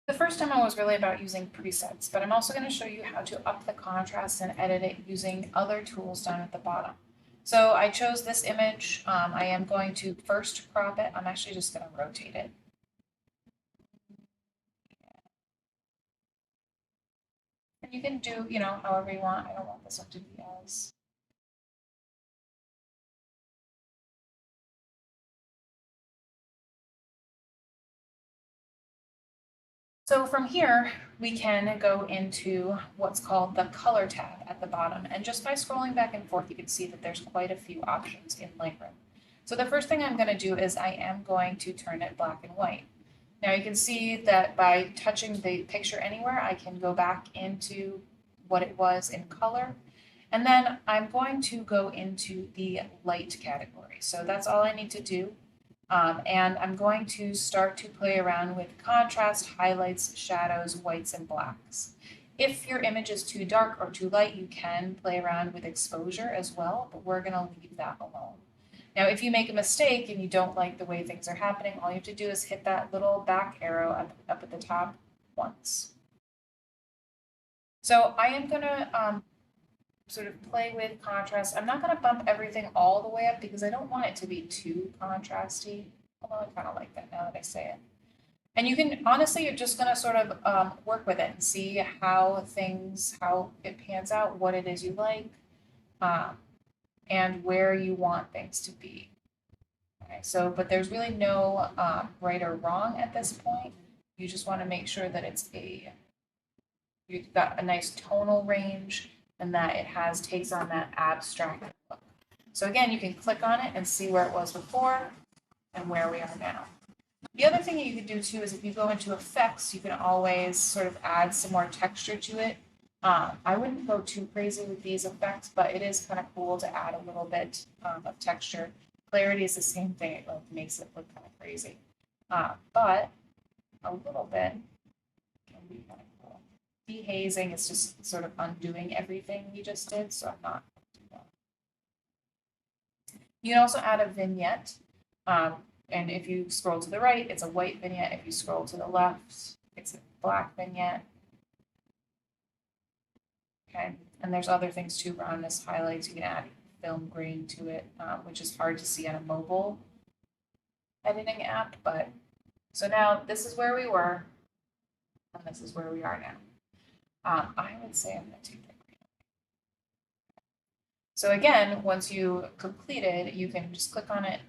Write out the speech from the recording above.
The first demo was really about using presets, but I'm also going to show you how to up the contrast and edit it using other tools down at the bottom. So I chose this image. I am going to first crop it. I'm actually just going to rotate it. And you can do, however you want. I don't want this one to be as. So from here, we can go into what's called the color tab at the bottom. And just by scrolling back and forth, you can see that there's quite a few options in Lightroom. So the first thing I'm going to do is I am going to turn it black and white. Now you can see that by touching the picture anywhere, I can go back into what it was in color. And then I'm going to go into the light category. So that's all I need to do. And I'm going to start to play around with contrast, highlights, shadows, whites, and blacks. If your image is too dark or too light, you can play around with exposure as well, but we're gonna leave that alone. Now, if you make a mistake and you don't like the way things are happening, all you have to do is hit that little back arrow up at the top once. So I am gonna sort of play with contrast. I'm not gonna bump everything all the way up because I don't want it to be too contrasty, although I kind of like that now that I say it. And you can, honestly, you're just gonna sort of work with it and see how it pans out, what it is you like, um, and where you want things to be. Okay, so, but there's really no right or wrong at this point. You just want to make sure that you've got a nice tonal range and that takes on that abstract look. So again, you can click on it and see where it was before and where we are now. The other thing that you can do too is if you go into effects, you can always sort of add some more texture to it. I wouldn't go too crazy with these effects, but it is kind of cool to add a little bit of texture. Clarity is the same thing, it like makes it look kind of crazy. But a little bit can be kind of cool. Dehazing is just sort of undoing everything we just did, so I'm not going to do that. You can also add a vignette. And if you scroll to the right, it's a white vignette. If you scroll to the left, it's a black vignette. Okay, and there's other things too around this highlights. You can add film grain to it, which is hard to see on a mobile editing app. But so now this is where we were, and this is where we are now. I would say I'm going to take that green. So again, once you complete it, you can just click on it,